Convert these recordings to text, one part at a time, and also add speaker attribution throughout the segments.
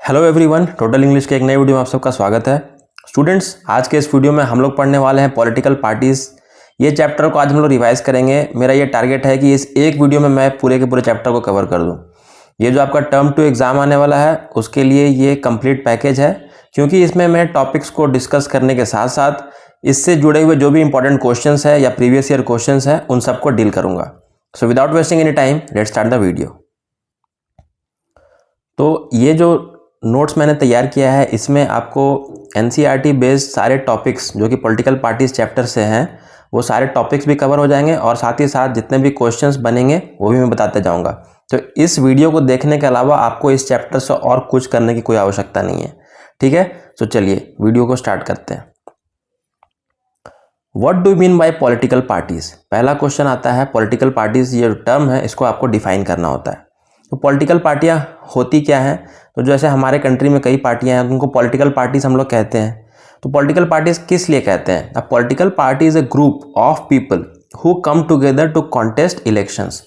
Speaker 1: Hello everyone, total English के एक नए वीडियो में आप सबका स्वागत है। स्टूडेंट्स, आज के इस वीडियो में हम लोग पढ़ने वाले हैं पॉलिटिकल पार्टीज़। ये चैप्टर को आज हम लोग रिवाइज करेंगे। मेरा ये टारगेट है कि इस एक वीडियो में मैं पूरे के पूरे चैप्टर को कवर कर दूं। ये जो आपका टर्म 2 एग्ज़ाम आने वाला है उसके लिए ये कंप्लीट पैकेज है, क्योंकि इसमें मैं टॉपिक्स को डिस्कस करने के साथ साथ इससे जुड़े हुए जो भी इंपॉर्टेंट क्वेश्चंस है या प्रीवियस ईयर क्वेश्चंस है उन सबको डील करूँगा। So without wasting any time, let's start the video. तो ये जो नोट्स मैंने तैयार किया है इसमें आपको एनसीईआरटी बेस्ड सारे टॉपिक्स जो कि पॉलिटिकल पार्टीज चैप्टर से हैं वो सारे टॉपिक्स भी कवर हो जाएंगे और साथ ही साथ जितने भी क्वेश्चंस बनेंगे वो भी मैं बताते जाऊंगा। तो इस वीडियो को देखने के अलावा आपको इस चैप्टर से और कुछ करने की कोई आवश्यकता नहीं है, ठीक है। तो चलिए वीडियो को स्टार्ट करते हैं। What do mean by political parties? पहला क्वेश्चन आता है, पॉलिटिकल पार्टीज ये टर्म है इसको आपको डिफाइन करना होता है। तो पॉलिटिकल पार्टियां होती क्या हैं? तो जैसे हमारे कंट्री में कई पार्टियां हैं उनको पॉलिटिकल पार्टीज हम लोग कहते हैं। तो पॉलिटिकल पार्टीज किस लिए कहते हैं? अब political party is a group of people who come together to contest elections.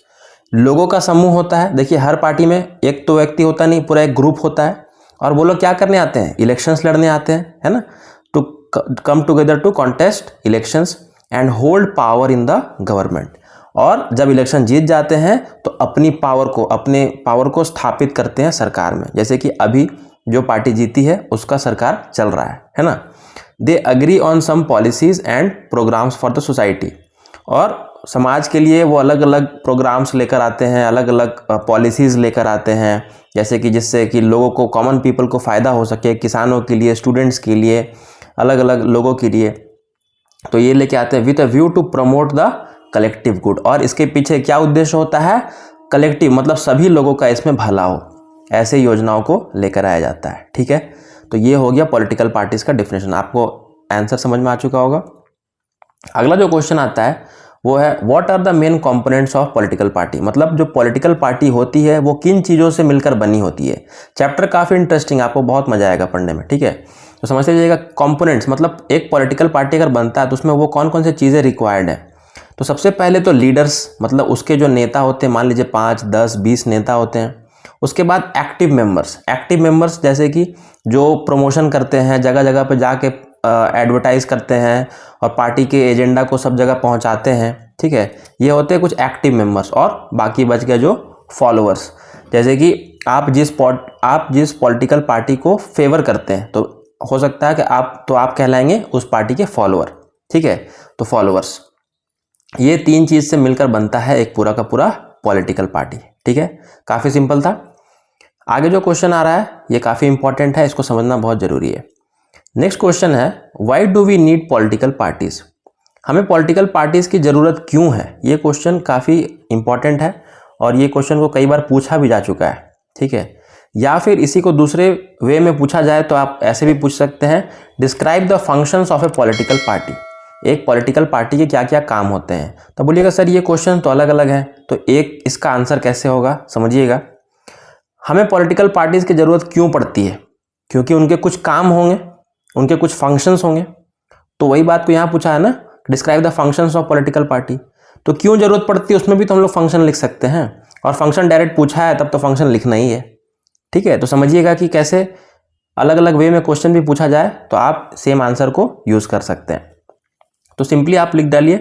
Speaker 1: लोगों का समूह होता है। देखिए, हर पार्टी में एक तो व्यक्ति होता नहीं, पूरा एक ग्रुप होता है और वो लोग क्या करने आते हैं? इलेक्शंस लड़ने आते हैं, है ना। To come together to contest elections and hold power in the government. और जब इलेक्शन जीत जाते हैं तो अपने पावर को स्थापित करते हैं सरकार में। जैसे कि अभी जो पार्टी जीती है उसका सरकार चल रहा है ना। They agree on some policies and programmes for the society. और समाज के लिए वो अलग अलग प्रोग्राम्स लेकर आते हैं, अलग अलग पॉलिसीज लेकर आते हैं, जैसे कि जिससे कि लोगों को, कॉमन पीपल को फ़ायदा हो सके, किसानों के लिए, स्टूडेंट्स के लिए, अलग अलग लोगों के लिए। तो ये लेके आते हैं with a view to promote the collective good. और इसके पीछे क्या उद्देश्य होता है? कलेक्टिव मतलब सभी लोगों का इसमें भला हो, ऐसे योजनाओं को लेकर आया जाता है, ठीक है। तो ये हो गया पॉलिटिकल पार्टीज का डेफिनेशन। आपको आंसर समझ में आ चुका होगा। अगला जो क्वेश्चन आता है वो है, what are the main components of political party? मतलब जो पॉलिटिकल पार्टी होती है वो किन चीज़ों से मिलकर बनी होती है। चैप्टर काफ़ी इंटरेस्टिंग, आपको बहुत मजा आएगा पढ़ने में, ठीक है। तो समझते जाइएगा। कंपोनेंट्स मतलब एक पॉलिटिकल पार्टी अगर बनता है तो उसमें वो कौन कौन सी चीज़ें रिक्वायर्ड है। तो सबसे पहले तो लीडर्स, मतलब उसके जो नेता होते हैं, मान लीजिए 5, 10, 20 नेता होते हैं। उसके बाद एक्टिव मेंबर्स जैसे कि जो प्रमोशन करते हैं, जगह जगह पे जाके एडवर्टाइज करते हैं और पार्टी के एजेंडा को सब जगह पहुंचाते हैं, ठीक है। ये होते हैं कुछ एक्टिव मेंबर्स। और बाकी बच गए जो फॉलोअर्स, जैसे कि आप जिस पॉलिटिकल पार्टी को फेवर करते हैं तो हो सकता है कि आप कहलाएंगे उस पार्टी के फॉलोअर, ठीक है। तो फॉलोअर्स, ये 3 चीज़ से मिलकर बनता है एक पूरा का पूरा पॉलिटिकल पार्टी, ठीक है। काफ़ी सिंपल था। आगे जो क्वेश्चन आ रहा है ये काफ़ी इंपॉर्टेंट है, इसको समझना बहुत ज़रूरी है। नेक्स्ट क्वेश्चन है, why do we need political parties? हमें पॉलिटिकल पार्टीज की ज़रूरत क्यों है? ये क्वेश्चन काफ़ी इंपॉर्टेंट है और ये क्वेश्चन को कई बार पूछा भी जा चुका है, ठीक है। या फिर इसी को दूसरे वे में पूछा जाए तो आप ऐसे भी पूछ सकते हैं, describe the functions of A political party. एक पॉलिटिकल पार्टी के क्या क्या काम होते हैं। तो बोलिएगा सर ये क्वेश्चन तो अलग अलग है, तो एक इसका आंसर कैसे होगा, समझिएगा। हमें पॉलिटिकल पार्टीज की ज़रूरत क्यों पड़ती है? क्योंकि उनके कुछ काम होंगे, उनके कुछ फंक्शंस होंगे। तो वही बात को यहाँ पूछा है ना, describe the functions of political party. तो क्यों ज़रूरत पड़ती है उसमें भी तो हम लोग फंक्शन लिख सकते हैं, और फंक्शन डायरेक्ट पूछा है तब तो फंक्शन लिखना ही है, ठीक है। तो समझिएगा कि कैसे अलग अलग वे में क्वेश्चन भी पूछा जाए तो आप सेम आंसर को यूज़ कर सकते हैं। तो सिंपली आप लिख डालिए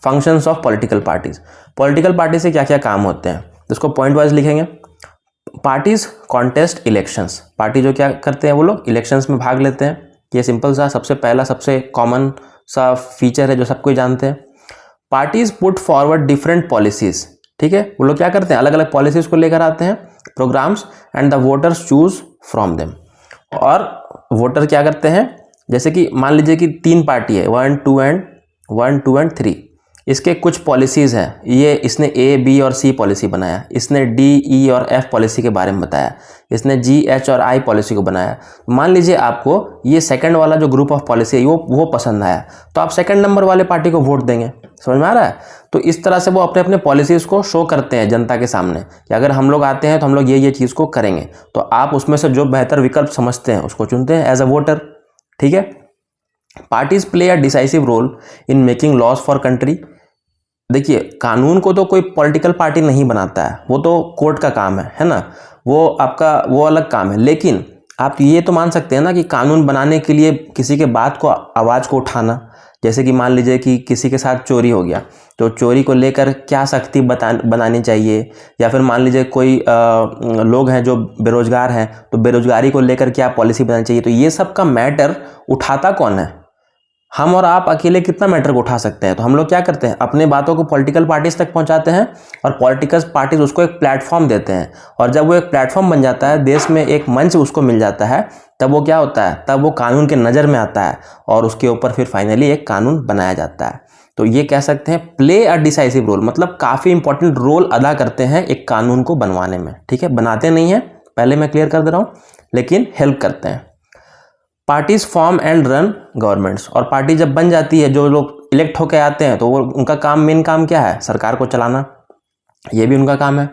Speaker 1: functions of political parties. Political party से क्या क्या काम होते हैं तो इसको पॉइंट वाइज लिखेंगे। Parties contest elections. पार्टी जो क्या करते हैं, वो लोग इलेक्शंस में भाग लेते हैं। ये सिंपल सा सबसे पहला सबसे कॉमन सा फीचर है जो सबको जानते हैं। Parties put forward different policies, ठीक है। वो लोग क्या करते हैं, अलग अलग पॉलिसीज को लेकर आते हैं, programmes, and the voters choose from them. और वोटर क्या करते हैं, जैसे कि मान लीजिए कि 3 पार्टी है, 1, 2 and 3। इसके कुछ पॉलिसीज़ हैं, ये इसने A, B और C पॉलिसी बनाया, इसने D, E और F पॉलिसी के बारे में बताया, इसने G, H और I पॉलिसी को बनाया। मान लीजिए आपको ये सेकंड वाला जो ग्रुप ऑफ पॉलिसी है वो पसंद आया, तो आप सेकंड नंबर वाले पार्टी को वोट देंगे। समझ में आ रहा है? तो इस तरह से वो अपने अपने पॉलिसीज़ को शो करते हैं जनता के सामने कि अगर हम लोग आते हैं तो हम लोग ये चीज़ को करेंगे। तो आप उसमें से जो बेहतर विकल्प समझते हैं उसको चुनते हैं एज अ वोटर, ठीक है। Parties play a decisive role in making laws for country. देखिए, कानून को तो कोई पॉलिटिकल पार्टी नहीं बनाता है, वो तो कोर्ट का काम है ना। वो अलग काम है। लेकिन आप ये तो मान सकते हैं ना कि कानून बनाने के लिए किसी के बात को, आवाज़ को उठाना, जैसे कि मान लीजिए कि किसी के साथ चोरी हो गया तो चोरी को लेकर क्या सख्ती बनानी चाहिए, या फिर मान लीजिए कोई लोग हैं जो बेरोजगार हैं तो बेरोजगारी को लेकर क्या पॉलिसी बनानी चाहिए। तो ये सब का मैटर उठाता कौन है? हम और आप अकेले कितना मैटर को उठा सकते हैं? तो हम लोग क्या करते हैं, अपने बातों को पॉलिटिकल पार्टीज तक पहुंचाते हैं और पॉलिटिकल पार्टीज उसको एक प्लेटफॉर्म देते हैं, और जब वो एक प्लेटफॉर्म बन जाता है, देश में एक मंच उसको मिल जाता है, तब वो क्या होता है, तब वो कानून के नज़र में आता है और उसके ऊपर फिर फाइनली एक कानून बनाया जाता है। तो ये कह सकते हैं प्ले अ डिसाइसिव रोल, मतलब काफ़ी इंपॉर्टेंट रोल अदा करते हैं एक कानून को बनवाने में। ठीक है, बनाते नहीं हैं, पहले मैं क्लियर कर दे रहा हूँ, लेकिन हेल्प करते हैं। Parties form and run governments, और पार्टी जब बन जाती है, जो लोग इलेक्ट होकर आते हैं, तो वो उनका काम, मेन काम क्या है, सरकार को चलाना, ये भी उनका काम है।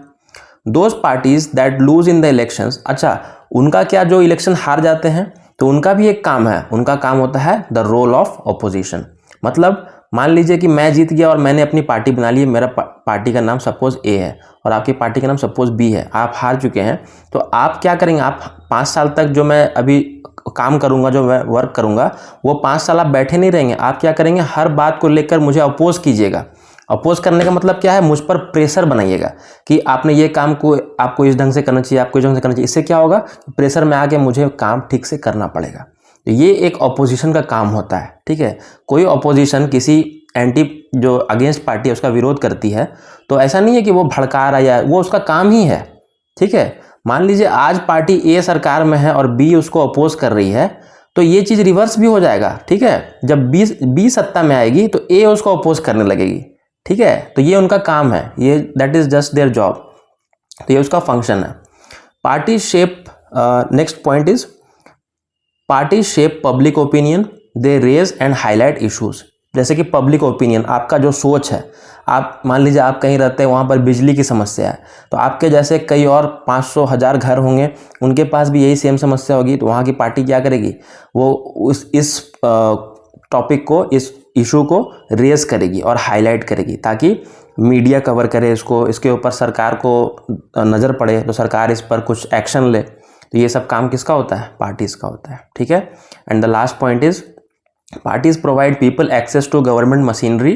Speaker 1: Those parties that lose in the elections, अच्छा उनका क्या, जो इलेक्शन हार जाते हैं तो उनका भी एक काम है, उनका काम होता है द रोल ऑफ ऑपोजिशन। मतलब मान लीजिए कि मैं जीत गया और मैंने अपनी पार्टी बना ली, मेरा पार्टी का नाम सपोज ए है और आपकी पार्टी का नाम सपोज बी है, आप हार चुके हैं, तो आप क्या करेंगे, आप 5 साल तक जो मैं अभी काम करूंगा, जो मैं वर्क करूंगा, वो 5 साल आप बैठे नहीं रहेंगे, आप क्या करेंगे, हर बात को लेकर मुझे अपोज कीजिएगा। अपोज करने का मतलब क्या है, मुझ पर प्रेशर बनाइएगा कि आपने ये काम को, आपको इस ढंग से करना चाहिए, आपको इस ढंग से करना चाहिए। इससे क्या होगा, प्रेशर में आके मुझे काम ठीक से करना पड़ेगा। तो ये एक ऑपोजिशन का काम होता है। ठीक है, कोई ऑपोजिशन किसी एंटी, जो अगेंस्ट पार्टी है, उसका विरोध करती है, तो ऐसा नहीं है कि वो भड़का रहा है, वो उसका काम ही है। ठीक है, मान लीजिए आज पार्टी ए सरकार में है और बी उसको अपोज कर रही है, तो ये चीज़ रिवर्स भी हो जाएगा। ठीक है, जब बी सत्ता में आएगी तो ए उसको अपोज करने लगेगी। ठीक है, तो ये उनका काम है, ये that is just their job, तो ये उसका फंक्शन है। Party shape, next point is party shape public opinion, they raise and highlight issues. जैसे कि पब्लिक ओपिनियन, आपका जो सोच है, आप मान लीजिए आप कहीं रहते हैं, वहाँ पर बिजली की समस्या है, तो आपके जैसे कई और 500,000 घर होंगे, उनके पास भी यही सेम समस्या होगी, तो वहाँ की पार्टी क्या करेगी, वो इस टॉपिक को, इस इशू को रेज करेगी और हाईलाइट करेगी, ताकि मीडिया कवर करे इसको, इसके ऊपर सरकार को नज़र पड़े, तो सरकार इस पर कुछ एक्शन ले। तो ये सब काम किसका होता है, पार्टीज़ का होता है। ठीक है, and the last point is parties provide people access to government machinery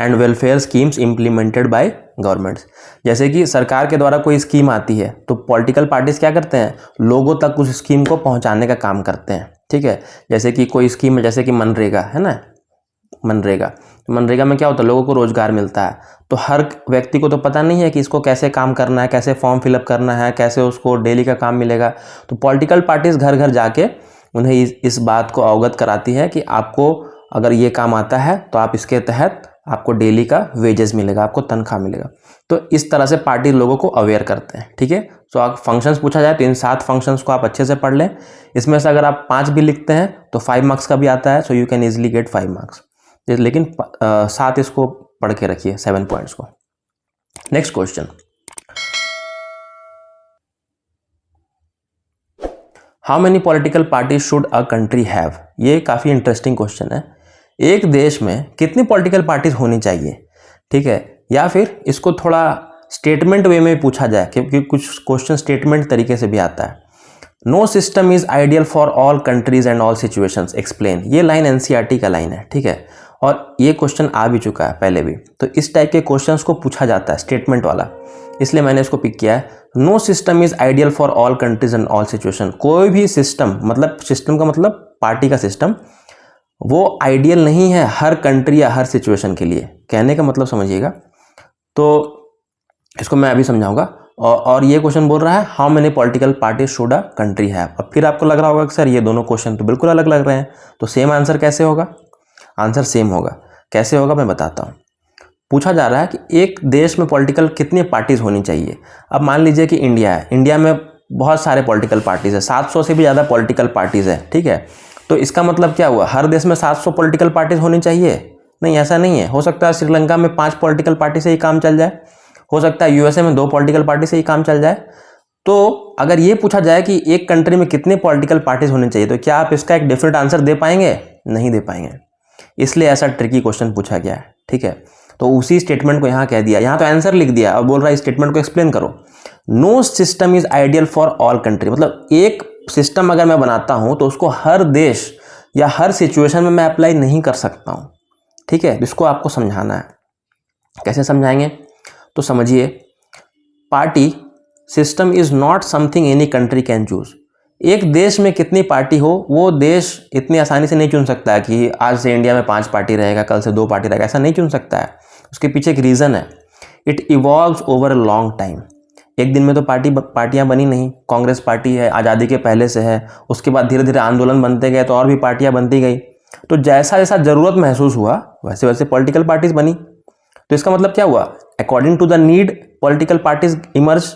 Speaker 1: and welfare schemes implemented by governments. जैसे कि सरकार के द्वारा कोई स्कीम आती है तो पॉलिटिकल पार्टीज क्या करते हैं, लोगों तक उस स्कीम को पहुंचाने का काम करते हैं। ठीक है, जैसे कि कोई स्कीम है, जैसे कि मनरेगा है ना, मनरेगा, तो मनरेगा में क्या होता है, लोगों को रोजगार मिलता है, तो हर व्यक्ति को तो पता नहीं है कि इसको कैसे काम करना है, कैसे फॉर्म फिलअप करना है, कैसे उसको डेली का काम मिलेगा। तो पॉलिटिकल पार्टीज घर घर जाके उन्हें इस बात को अवगत कराती है कि आपको अगर ये काम आता है तो आप इसके तहत आपको डेली का वेजेस मिलेगा, आपको तनख्वाह मिलेगा। तो इस तरह से पार्टी लोगों को अवेयर करते हैं। ठीक है, तो आप फंक्शंस पूछा जाए तो इन 7 फंक्शंस को आप अच्छे से पढ़ लें। इसमें से अगर आप 5 भी लिखते हैं तो 5 मार्क्स का भी आता है, so you can easily get 5 marks. लेकिन 7 इसको पढ़ के रखिए, 7 पॉइंट्स को। Next question, how many political party should a country have. ये काफ़ी इंटरेस्टिंग क्वेश्चन है। एक देश में कितनी पॉलिटिकल पार्टीज होनी चाहिए। ठीक है, या फिर इसको थोड़ा स्टेटमेंट वे में पूछा जाए, क्योंकि कुछ क्वेश्चन स्टेटमेंट तरीके से भी आता है। No system is ideal for all countries and all situations, explain. ये लाइन एनसीईआरटी का लाइन है। ठीक है, और ये क्वेश्चन आ भी चुका है पहले भी, तो इस टाइप के क्वेश्चंस को पूछा जाता है स्टेटमेंट वाला, इसलिए मैंने इसको पिक किया है। No system is ideal for all countries and all situation. कोई भी सिस्टम, मतलब सिस्टम का मतलब पार्टी का सिस्टम, वो आइडियल नहीं है हर कंट्री या हर सिचुएशन के लिए। कहने का मतलब समझिएगा, तो इसको मैं अभी समझाऊंगा। और ये क्वेश्चन बोल रहा है how many political party should a country have. अब फिर आपको लग रहा होगा कि सर ये दोनों क्वेश्चन तो बिल्कुल अलग लग रहे हैं, तो सेम आंसर कैसे होगा। आंसर सेम होगा, कैसे होगा मैं बताता हूँ। पूछा जा रहा है कि एक देश में पॉलिटिकल कितनी पार्टीज होनी चाहिए। अब मान लीजिए कि इंडिया है, इंडिया में बहुत सारे पॉलिटिकल पार्टीज है, 700 से भी ज़्यादा पॉलिटिकल पार्टीज है। ठीक है, तो इसका मतलब क्या हुआ, हर देश में 700 पॉलिटिकल पार्टीज होनी चाहिए? नहीं, ऐसा नहीं है। हो सकता है श्रीलंका में 5 पॉलिटिकल पार्टी से ही काम चल जाए, हो सकता है यूएसए में 2 पॉलिटिकल पार्टी से ही काम चल जाए। तो अगर ये पूछा जाए कि एक कंट्री में कितने पॉलिटिकल पार्टीज होने चाहिए, तो क्या आप इसका एक डिफरेंट आंसर दे पाएंगे? नहीं दे पाएंगे, इसलिए ऐसा ट्रिकी क्वेश्चन पूछा गया है। ठीक है, तो उसी स्टेटमेंट को यहाँ कह दिया, यहाँ तो आंसर लिख दिया और बोल रहा है स्टेटमेंट को एक्सप्लेन करो। No system is ideal for all country, मतलब एक सिस्टम अगर मैं बनाता हूँ तो उसको हर देश या हर सिचुएशन में मैं अप्लाई नहीं कर सकता हूँ, ठीक है। इसको आपको समझाना है। कैसे समझाएंगे? तो समझिए, party system is not something any country can choose. एक देश में कितनी पार्टी हो वो देश इतनी आसानी से नहीं चुन सकता है कि आज से इंडिया में 5 पार्टी रहेगा, कल से 2 पार्टी रहेगा, ऐसा नहीं चुन सकता है। उसके पीछे एक रीज़न है, it evolves over a long time. एक दिन में तो पार्टियां बनी नहीं। कांग्रेस पार्टी है, आज़ादी के पहले से है, उसके बाद धीरे धीरे आंदोलन बनते गए तो और भी पार्टियां बनती गई। तो जैसा जैसा ज़रूरत महसूस हुआ वैसे वैसे पॉलिटिकल पार्टीज बनी। तो इसका मतलब क्या हुआ? According to the need political parties emerge.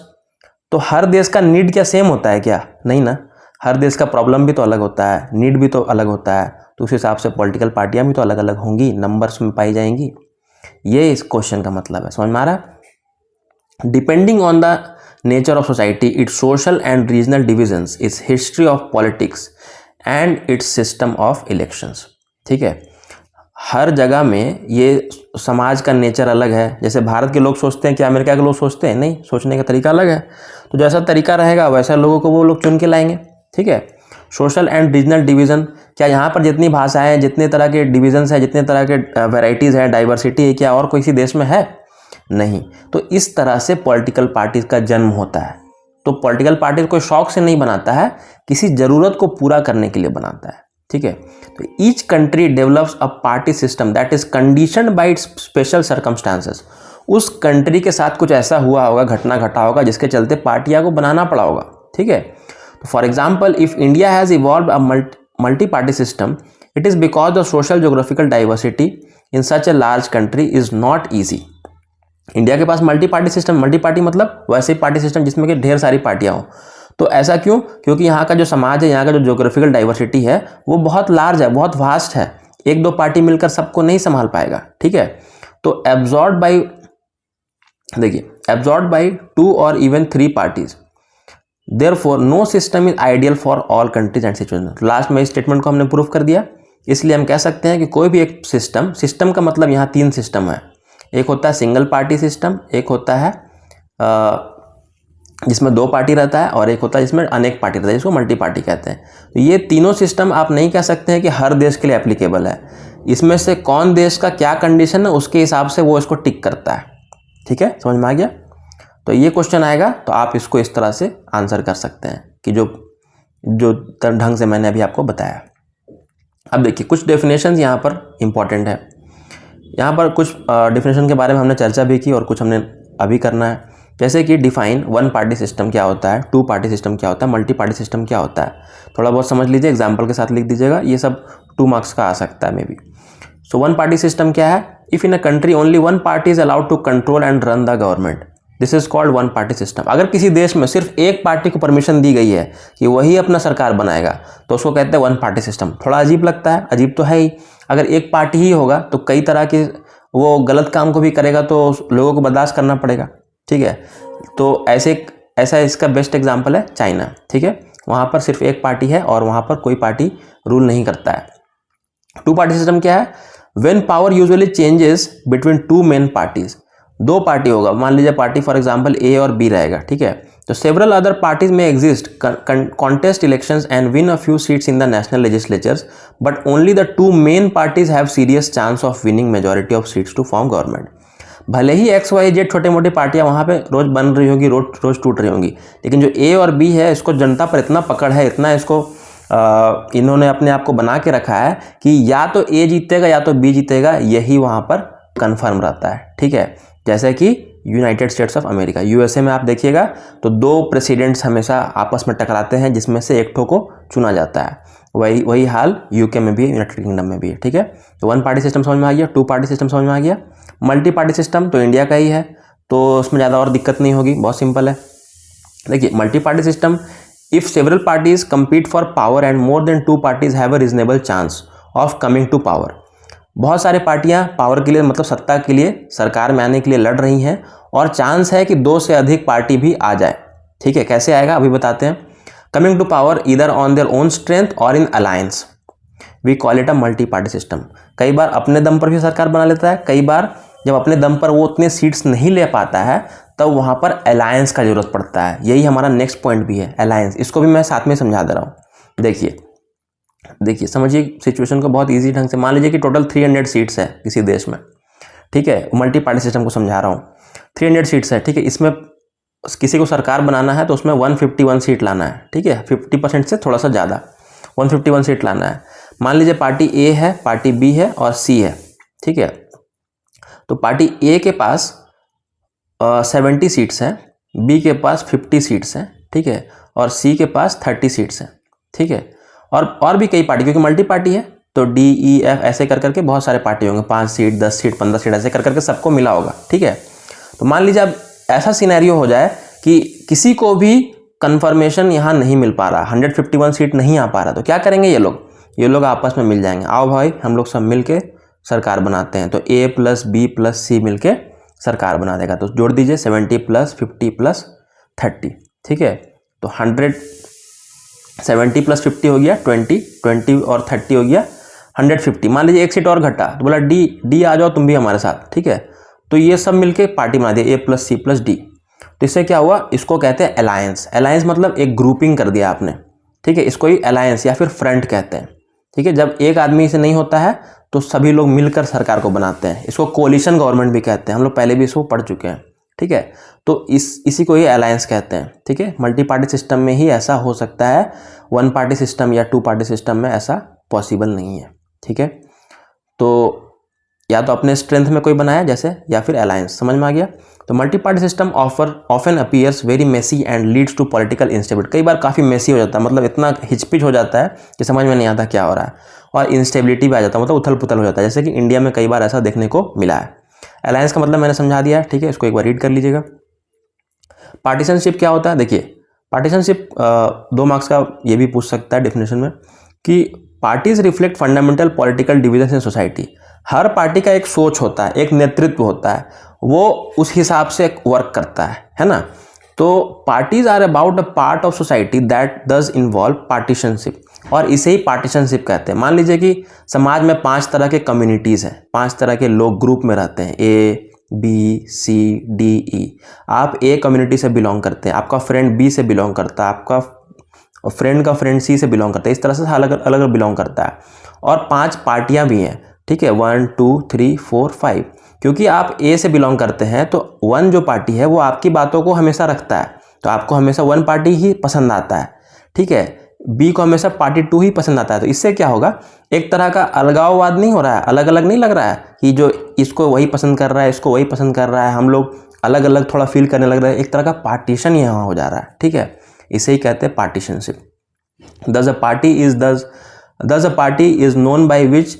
Speaker 1: तो हर देश का नीड क्या सेम होता है क्या? नहीं ना, हर देश का प्रॉब्लम भी तो अलग होता है, नीड भी तो अलग होता है। तो उस हिसाब से पॉलिटिकल पार्टियां भी तो अलग अलग होंगी, नंबर्स में पाई जाएंगी। ये इस क्वेश्चन का मतलब है, समझ में आ रहा है? Depending on the nature of society, it's social and regional divisions, it's history of politics and it's system of elections. ठीक है, हर जगह में ये समाज का नेचर अलग है। जैसे भारत के लोग सोचते हैं कि अमेरिका के लोग सोचते हैं, नहीं, सोचने का तरीका अलग है। तो जैसा तरीका रहेगा वैसा लोगों को वो लोग चुन के लाएंगे। ठीक है, सोशल एंड रीजनल डिवीज़न, क्या यहाँ पर जितनी भाषाएं हैं, जितने तरह के डिविजन्स हैं, जितने तरह के वेराइटीज़ हैं, डाइवर्सिटी है, क्या और कोई किसी देश में है? नहीं। तो इस तरह से पॉलिटिकल पार्टीज का जन्म होता है। तो पॉलिटिकल पार्टीज कोई शौक से नहीं बनाता है, किसी ज़रूरत को पूरा करने के लिए बनाता है। ठीक है, तो each country develops a party system that is conditioned bye it's special circumstances. उस कंट्री के साथ कुछ ऐसा हुआ होगा, घटना घटा होगा, जिसके चलते पार्टियां को बनाना पड़ा होगा। ठीक है, तो for example, if India has evolve a multi party system, it is because the social geographical diversity in such a large country is not easy. India के पास multi party system, multi party मतलब वैसे party system जिसमें कि ढेर सारी पार्टियां हों। तो ऐसा क्यों? क्योंकि यहाँ का जो समाज है, यहाँ का जो ज्योग्राफिकल डाइवर्सिटी है वो बहुत लार्ज है, बहुत वास्ट है। एक दो पार्टी मिलकर सबको नहीं संभाल पाएगा। ठीक है, तो एब्जॉर्ब बाई, देखिए, एब्जॉर्ब बाई 2 और even 3 parties, therefore no system is ideal for all countries and situation. Last में इस स्टेटमेंट को हमने प्रूव कर दिया। इसलिए हम कह सकते हैं कि कोई भी एक सिस्टम का मतलब यहाँ 3 सिस्टम है। एक होता है सिंगल पार्टी सिस्टम, एक होता है जिसमें 2 पार्टी रहता है, और एक होता है जिसमें अनेक पार्टी रहता है, जिसको मल्टी पार्टी कहते हैं। तो ये तीनों सिस्टम आप नहीं कह सकते हैं कि हर देश के लिए एप्लीकेबल है। इसमें से कौन देश का क्या कंडीशन है उसके हिसाब से वो इसको टिक करता है। ठीक है, समझ में आ गया? तो ये क्वेश्चन आएगा तो आप इसको इस तरह से आंसर कर सकते हैं कि जो ढंग से मैंने अभी आपको बताया। अब देखिए, कुछ डेफिनेशन यहाँ पर इंपॉर्टेंट है। यहाँ पर कुछ डेफिनेशन के बारे में हमने चर्चा भी की और कुछ हमने अभी करना है। जैसे कि डिफाइन 1 पार्टी सिस्टम क्या होता है, 2 पार्टी सिस्टम क्या होता है, मल्टी पार्टी सिस्टम क्या होता है। थोड़ा बहुत समझ लीजिए, एग्जाम्पल के साथ लिख दीजिएगा। ये सब 2 मार्क्स का आ सकता है maybe. So 1 party system क्या है? If in a country only 1 party is allowed to control and run the government, this is called 1 party system. अगर किसी देश में सिर्फ एक पार्टी को परमिशन दी गई है कि वही अपना सरकार बनाएगा तो उसको कहते हैं 1 पार्टी सिस्टम। थोड़ा अजीब लगता है, अजीब तो है ही। अगर एक पार्टी ही होगा तो कई तरह के वो गलत काम को भी करेगा तो लोगों को बर्दाश्त करना पड़ेगा। ठीक है, तो ऐसा इसका बेस्ट एग्जांपल है चाइना। ठीक है, वहाँ पर सिर्फ एक पार्टी है और वहाँ पर कोई पार्टी रूल नहीं करता है। 2 पार्टी सिस्टम क्या है? When power usually changes between 2 main parties. 2 party होगा, मान लीजिए पार्टी फॉर एग्जांपल ए और बी रहेगा। ठीक है, तो several other parties may exist, contest elections and win a few seats in the national legislatures, but only the 2 main parties have serious chance of winning majority of seats to form government. भले ही XYZ छोटे मोटी पार्टियां वहाँ पे रोज बन रही होगी, रोज टूट रही होंगी, लेकिन जो ए और बी है इसको जनता पर इतना पकड़ है, इतना इसको इन्होंने अपने आप को बना के रखा है कि या तो ए जीतेगा या तो बी जीतेगा, यही वहाँ पर कन्फर्म रहता है। ठीक है, जैसे कि United states of America, USA में आप देखिएगा तो 2 प्रेसिडेंट्स हमेशा आपस में टकराते हैं, जिसमें से एक ठो को चुना जाता है। वही हाल UK में भी है, यूनाइटेड किंगडम में भी है। ठीक है, तो 1 पार्टी सिस्टम समझ में आ गया, 2 पार्टी सिस्टम समझ में आ गया। मल्टी पार्टी सिस्टम तो इंडिया का ही है, तो उसमें ज़्यादा और दिक्कत नहीं होगी, बहुत सिंपल है। देखिए, multi party system, if several parties compete for power and more than 2 parties have a reasonable chance of coming to power. बहुत सारे पार्टियां पावर के लिए, मतलब सत्ता के लिए, सरकार में आने के लिए लड़ रही हैं और चांस है कि 2 से अधिक पार्टी भी आ जाए। ठीक है, कैसे आएगा अभी बताते हैं। Coming to power either on their own strength और in alliance, we call it a multi party system. कई बार अपने दम पर भी सरकार बना लेता है, कई बार जब अपने दम पर वो उतने सीट्स नहीं ले पाता है तब वहाँ पर अलायंस का जरूरत पड़ता है। यही हमारा नेक्स्ट पॉइंट भी है, अलायंस। इसको भी मैं साथ में समझा दे रहा हूँ। देखिए समझिए सिचुएशन को बहुत इजी ढंग से। मान लीजिए कि टोटल 300 सीट्स है किसी देश में, ठीक है, मल्टी पार्टी सिस्टम को समझा रहा हूँ। 300 सीट्स है, ठीक है, इसमें किसी को सरकार बनाना है तो उसमें 151 सीट लाना है, ठीक है, 50% से थोड़ा सा ज़्यादा 151 सीट लाना है। मान लीजिए पार्टी ए है, पार्टी बी है और सी है, ठीक है। तो पार्टी ए के पास 70 सीट्स हैं, बी के पास 50 सीट्स हैं, ठीक है, और सी के पास 30 सीट्स हैं, ठीक है। और भी कई पार्टी, क्योंकि मल्टी पार्टी है तो डी ई एफ ऐसे कर करके बहुत सारे पार्टी होंगे, 5 सीट 10 सीट 15 सीट ऐसे कर करके सबको मिला होगा, ठीक है। तो मान लीजिए अब ऐसा सिनेरियो हो जाए कि किसी को भी कन्फर्मेशन यहाँ नहीं मिल पा रहा, 151 सीट नहीं आ पा रहा, तो क्या करेंगे ये लोग आपस में मिल जाएंगे। आओ भाई हम लोग सब मिल के सरकार बनाते हैं। तो ए प्लस बी प्लस सी मिल के सरकार बना देगा। तो जोड़ दीजिए 70 प्लस 50 प्लस 30, ठीक है। तो 70 प्लस 50 हो गया 20 और 30 हो गया 150। मान लीजिए एक सीट और घटा तो बोला डी आ जाओ तुम भी हमारे साथ, ठीक है। तो ये सब मिलके पार्टी बना दिया, ए प्लस सी प्लस डी। तो इससे क्या हुआ, इसको कहते हैं अलायंस। अलायंस मतलब एक ग्रुपिंग कर दिया आपने, ठीक है। इसको ही अलायंस या फिर फ्रंट कहते हैं, ठीक है। जब एक आदमी से नहीं होता है तो सभी लोग मिलकर सरकार को बनाते हैं। इसको कोलिशन गवर्नमेंट भी कहते हैं, हम लोग पहले भी इसको पढ़ चुके हैं, ठीक है। तो इसी को ही अलायंस कहते हैं, ठीक है। मल्टी पार्टी सिस्टम में ही ऐसा हो सकता है, वन पार्टी सिस्टम या टू पार्टी सिस्टम में ऐसा पॉसिबल नहीं है, ठीक है। तो या तो अपने स्ट्रेंथ में कोई बनाया जैसे, या फिर अलायंस। समझ में आ गया। तो multi party system often appears very messy and leads to political instability. कई बार काफ़ी मेसी हो जाता है, मतलब इतना हिचपिच हो जाता है कि समझ में नहीं आता क्या हो रहा है, और इंस्टेबिलिटी भी आ जाता है, मतलब उथल पुथल हो जाता है, जैसे कि इंडिया में कई बार ऐसा देखने को मिला है। अलायंस का मतलब मैंने समझा दिया, ठीक है। इसको एक बार रीड कर लीजिएगा। पार्टीशनशिप क्या होता है, देखिए पार्टीशनशिप 2 मार्क्स का ये भी पूछ सकता है डेफिनेशन में, कि parties reflect fundamental political division in society. Her party का एक सोच होता है, एक नेतृत्व होता है, वो उस हिसाब से वर्क करता है ना। तो parties are about a part of society that does involve partisanship, और इसे ही पार्टीशनशिप कहते हैं। मान लीजिए कि समाज में 5 तरह के कम्युनिटीज़ हैं, 5 तरह के लोग ग्रुप में रहते हैं, A B C D E. आप ए कम्युनिटी से बिलोंग करते हैं, आपका फ्रेंड बी से बिलोंग करता है, आपका फ्रेंड का फ्रेंड सी से बिलोंग करता है, इस तरह से अलग अलग बिलोंग करता है। और 5 पार्टियां भी हैं, ठीक है, 1 2 3 4 5। क्योंकि आप ए से बिलोंग करते हैं तो 1 जो पार्टी है वो आपकी बातों को हमेशा रखता है, तो आपको हमेशा 1 पार्टी ही पसंद आता है, ठीक है। बी को हमेशा पार्टी 2 ही पसंद आता है। तो इससे क्या होगा, एक तरह का अलगाववाद नहीं हो रहा है, अलग अलग नहीं लग रहा है कि जो इसको वही पसंद कर रहा है, इसको वही पसंद कर रहा है, हम लोग अलग अलग थोड़ा फील करने लग रहे हैं। एक तरह का पार्टीशन यहाँ हो जा रहा है, ठीक है। इसे ही कहते हैं पार्टीशनशिप। Thus a party is known by which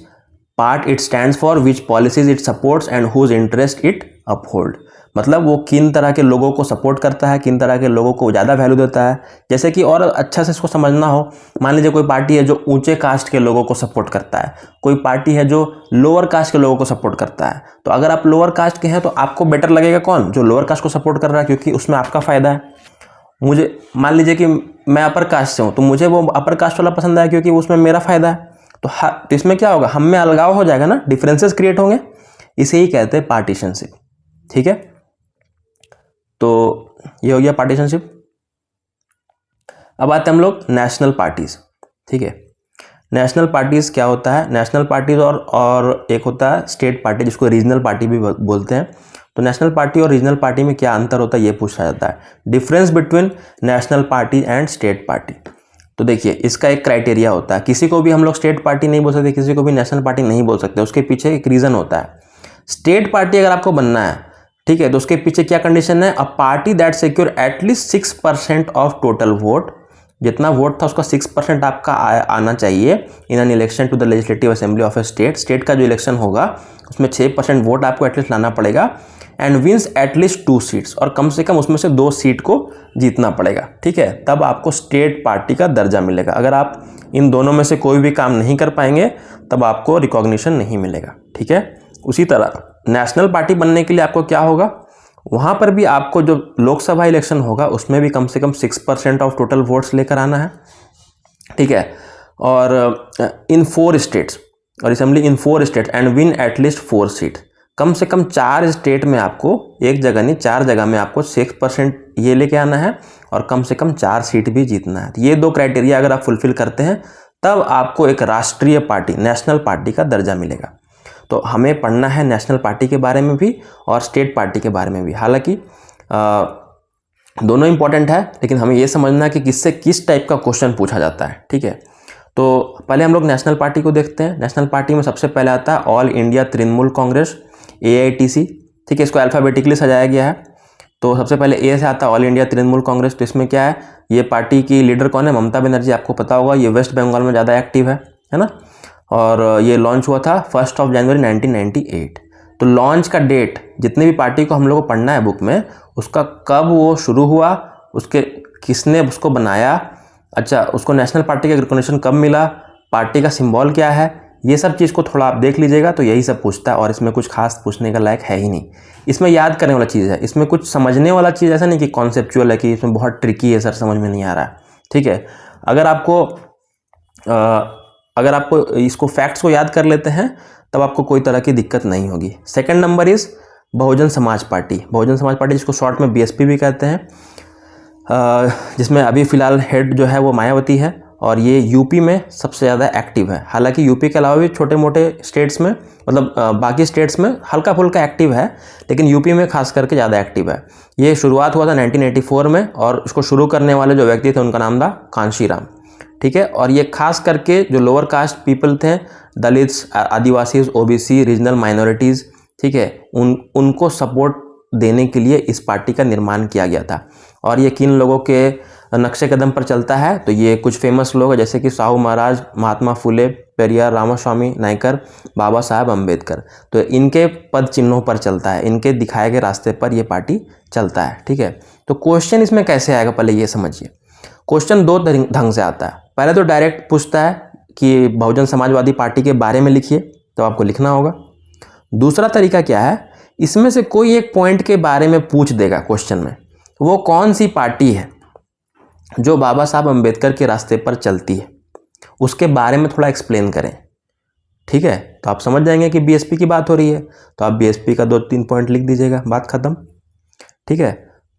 Speaker 1: part it stands for, which policies it supports and whose interest it uphold। मतलब वो किन तरह के लोगों को सपोर्ट करता है, किन तरह के लोगों को ज़्यादा वैल्यू देता है। जैसे कि और अच्छा से इसको समझना हो, मान लीजिए कोई पार्टी है जो ऊंचे कास्ट के लोगों को सपोर्ट करता है, कोई पार्टी है जो लोअर कास्ट के लोगों को सपोर्ट करता है। तो अगर आप लोअर कास्ट के हैं तो आपको बेटर लगेगा कौन, जो लोअर कास्ट को सपोर्ट कर रहा है, क्योंकि उसमें आपका फ़ायदा है। मुझे मान लीजिए कि मैं अपर कास्ट से हूँ तो मुझे वो अपर कास्ट वाला पसंद आया क्योंकि उसमें मेरा फायदा है। तो इसमें क्या होगा, हम में अलगाव हो जाएगा ना, डिफरेंसेस क्रिएट होंगे। इसे ही कहते हैं पार्टीशनशिप, ठीक है। तो ये हो गया पार्टीशनशिप। अब आते हैं हम लोग नेशनल पार्टीज, ठीक है। नेशनल पार्टीज क्या होता है, नेशनल पार्टीज और एक होता है स्टेट पार्टी, जिसको रीजनल पार्टी भी बोलते हैं। तो नेशनल पार्टी और रीजनल पार्टी में क्या अंतर होता है ये पूछा जाता है, difference between national party and state party. तो देखिए इसका एक क्राइटेरिया होता है, किसी को भी हम लोग स्टेट पार्टी नहीं बोल सकते, किसी को भी नेशनल पार्टी नहीं बोल सकते, उसके पीछे एक रीज़न होता है। स्टेट पार्टी अगर आपको बनना है, ठीक है, तो उसके पीछे क्या कंडीशन है, a party that secure at least 6% of total vote. जितना वोट था उसका 6% आपका आना चाहिए in an election to the legislative assembly of a state. State का जो इलेक्शन होगा उसमें 6% वोट आपको एटलीस्ट लाना पड़ेगा। एंड विंस एटलीस्ट 2 सीट्स, और कम से कम उसमें से 2 सीट को जीतना पड़ेगा, ठीक है, तब आपको स्टेट पार्टी का दर्जा मिलेगा। अगर आप इन दोनों में से कोई भी काम नहीं कर पाएंगे तब आपको रिकॉग्निशन नहीं मिलेगा, ठीक है। उसी तरह नेशनल पार्टी बनने के लिए आपको क्या होगा, वहाँ पर भी आपको जो लोकसभा इलेक्शन होगा उसमें भी कम से कम 6% ऑफ टोटल वोट्स लेकर आना है, ठीक है। और इन 4 स्टेट्स और assembly in 4 states and win at least 4 seats. कम से कम 4 स्टेट में आपको, एक जगह नहीं 4 जगह में आपको 6% ये लेके आना है और कम से कम 4 सीट भी जीतना है। ये 2 क्राइटेरिया अगर आप फुलफिल करते हैं तब आपको एक राष्ट्रीय पार्टी, नेशनल पार्टी का दर्जा मिलेगा। तो हमें पढ़ना है नेशनल पार्टी के बारे में भी और स्टेट पार्टी के बारे में भी। हालांकि दोनों इंपॉर्टेंट है, लेकिन हमें यह समझना है कि किससे किस टाइप का क्वेश्चन पूछा जाता है, ठीक है। तो पहले हम लोग नेशनल पार्टी को देखते हैं। नेशनल पार्टी में सबसे पहले आता है all India Trinamool Congress, AITC, ठीक है। इसको अल्फ़ाबेटिकली सजाया गया है। तो सबसे पहले ए से आता है ऑल इंडिया तृणमूल कांग्रेस। तो इसमें क्या है, ये पार्टी की लीडर कौन है, ममता बनर्जी, आपको पता होगा। ये वेस्ट बंगाल में ज़्यादा एक्टिव है ना। और ये लॉन्च हुआ था 1 जनवरी 1998। तो लॉन्च का डेट, जितने भी पार्टी को हम लोग को पढ़ना है बुक में, उसका कब वो शुरू हुआ, उसके किसने उसको बनाया, अच्छा उसको नेशनल पार्टी का रिकॉग्निशन कब मिला, पार्टी का सिंबल क्या है, ये सब चीज़ को थोड़ा आप देख लीजिएगा। तो यही सब पूछता है और इसमें कुछ खास पूछने का लायक है ही नहीं। इसमें याद करने वाला चीज़ है, इसमें कुछ समझने वाला चीज़ ऐसा नहीं कि कॉन्सेप्चुअल है कि इसमें बहुत ट्रिकी है, सर समझ में नहीं आ रहा है, ठीक है। अगर आपको इसको फैक्ट्स को याद कर लेते हैं तब आपको कोई तरह की दिक्कत नहीं होगी। Second number is Bahujan Samaj party. Bahujan Samaj party जिसको शॉर्ट में BSP भी कहते हैं, जिसमें अभी फ़िलहाल हेड जो है वो मायावती है और ये यूपी में सबसे ज़्यादा एक्टिव है। हालांकि यूपी के अलावा भी छोटे मोटे स्टेट्स में, मतलब बाकी स्टेट्स में हल्का फुल्का एक्टिव है, लेकिन यूपी में खास करके ज़्यादा एक्टिव है। ये शुरुआत हुआ था 1984 में और इसको शुरू करने वाले जो व्यक्ति थे उनका नाम था कांशीराम, ठीक है। और ये खास करके जो लोअर कास्ट पीपल थे, दलित्स, आदिवासी, OBC, रीजनल माइनॉरिटीज़, ठीक है, उनको सपोर्ट देने के लिए इस पार्टी का निर्माण किया गया था। और ये किन लोगों के नक्शे कदम पर चलता है, तो ये कुछ फेमस लोग हैं जैसे कि साहू महाराज, महात्मा फुले, पेरियार रामास्वामी नायकर, बाबा साहब अम्बेडकर। तो इनके पद चिन्हों पर चलता है, इनके दिखाए गए रास्ते पर ये पार्टी चलता है, ठीक है। तो क्वेश्चन इसमें कैसे आएगा पहले ये समझिए। क्वेश्चन 2 ढंग से आता है। पहले तो डायरेक्ट पूछता है कि बहुजन समाजवादी पार्टी के बारे में लिखिए, तो आपको लिखना होगा। दूसरा तरीका क्या है, इसमें से कोई एक पॉइंट के बारे में पूछ देगा क्वेश्चन में, वो कौन सी पार्टी है जो बाबा साहब अम्बेडकर के रास्ते पर चलती है, उसके बारे में थोड़ा एक्सप्लेन करें, ठीक है। तो आप समझ जाएंगे कि BSP की बात हो रही है, तो आप BSP का 2-3 पॉइंट लिख दीजिएगा, बात खत्म, ठीक है।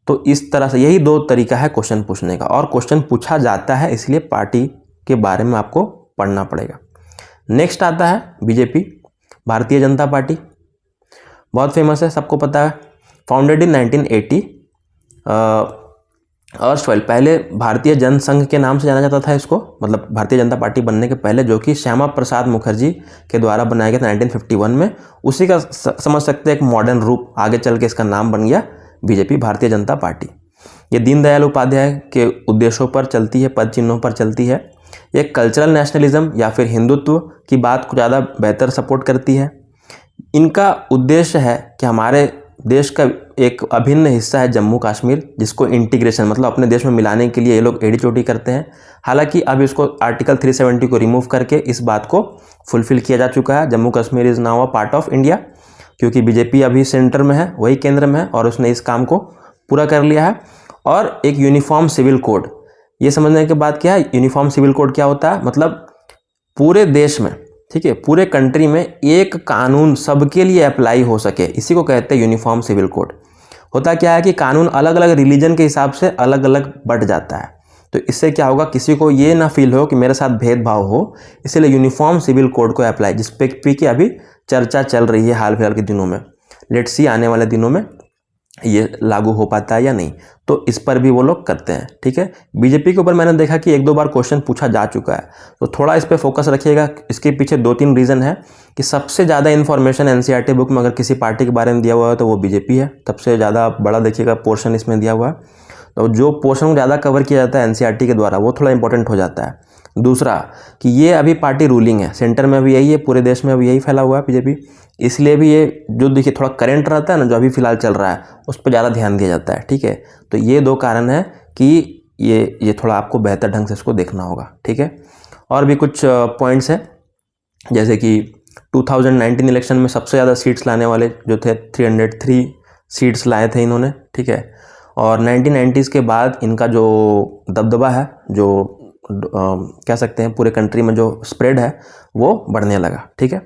Speaker 1: तो इस तरह से यही 2 तरीका है क्वेश्चन पूछने का, और क्वेश्चन पूछा जाता है इसलिए पार्टी के बारे में आपको पढ़ना पड़ेगा। नेक्स्ट आता है BJP, भारतीय जनता पार्टी। बहुत फेमस है, सबको पता है। फाउंडेड इन 1980 और पहले भारतीय जनसंघ के नाम से जाना जाता था इसको, मतलब भारतीय जनता पार्टी बनने के पहले, जो कि श्यामा प्रसाद मुखर्जी के द्वारा बनाया गया था 1951 में। उसी का समझ सकते हैं एक मॉडर्न रूप, आगे चल के इसका नाम बन गया BJP, भारतीय जनता पार्टी। ये दीनदयाल उपाध्याय के उद्देश्यों पर चलती है, पद चिन्हों पर चलती है। ये कल्चरल नेशनलिज्म या फिर हिंदुत्व की बात को ज़्यादा बेहतर सपोर्ट करती है। इनका उद्देश्य है कि हमारे देश का एक अभिन्न हिस्सा है जम्मू कश्मीर, जिसको इंटीग्रेशन मतलब अपने देश में मिलाने के लिए ये लोग एड़ी चोटी करते हैं। हालांकि अब इसको आर्टिकल 370 को रिमूव करके इस बात को फुलफिल किया जा चुका है। Jammu Kashmir is now a part of India, क्योंकि BJP अभी सेंटर में है, वही केंद्र में है और उसने इस काम को पूरा कर लिया है। और एक यूनिफॉर्म सिविल कोड, ये समझने के बाद क्या है, यूनिफॉर्म सिविल कोड क्या होता है, मतलब पूरे देश में, ठीक है, पूरे कंट्री में एक कानून सबके लिए अप्लाई हो सके, इसी को कहते हैं यूनिफॉर्म सिविल कोड। होता क्या है कि कानून अलग अलग रिलीजन के हिसाब से अलग अलग बढ़ जाता है, तो इससे क्या होगा, किसी को ये ना फील हो कि मेरे साथ भेदभाव हो, इसलिए यूनिफॉर्म सिविल कोड को अप्लाई, जिस पे की अभी चर्चा चल रही है हाल फिलहाल के दिनों में। लेट्स सी आने वाले दिनों में ये लागू हो पाता है या नहीं, तो इस पर भी वो लोग करते हैं, ठीक है। BJP के ऊपर मैंने देखा कि 1-2 बार क्वेश्चन पूछा जा चुका है, तो थोड़ा इस पर फोकस रखिएगा। इसके पीछे 2-3 रीज़न है कि सबसे ज़्यादा इन्फॉर्मेशन NCERT बुक में अगर किसी पार्टी के बारे में दिया हुआ है तो वो BJP है, सबसे ज़्यादा बड़ा देखिएगा पोर्शन इसमें दिया हुआ है। तो जो पोर्शन ज़्यादा कवर किया जाता है NCERT के द्वारा, वो थोड़ा इंपॉर्टेंट हो जाता है। दूसरा कि ये अभी पार्टी रूलिंग है, सेंटर में भी यही है, पूरे देश में अभी यही फैला हुआ है BJP, इसलिए भी ये जो देखिए थोड़ा करंट रहता है ना, जो अभी फिलहाल चल रहा है उस पर ज़्यादा ध्यान दिया जाता है, ठीक है। तो ये 2 कारण है कि ये थोड़ा आपको बेहतर ढंग से इसको देखना होगा, ठीक है। और भी कुछ पॉइंट्स हैं, जैसे कि 2019 इलेक्शन में सबसे ज़्यादा सीट्स लाने वाले जो थे 303 सीट्स लाए थे इन्होंने, ठीक है। और 1990s के बाद इनका जो दबदबा है, जो कह सकते हैं पूरे कंट्री में जो स्प्रेड है, वो बढ़ने लगा, ठीक है।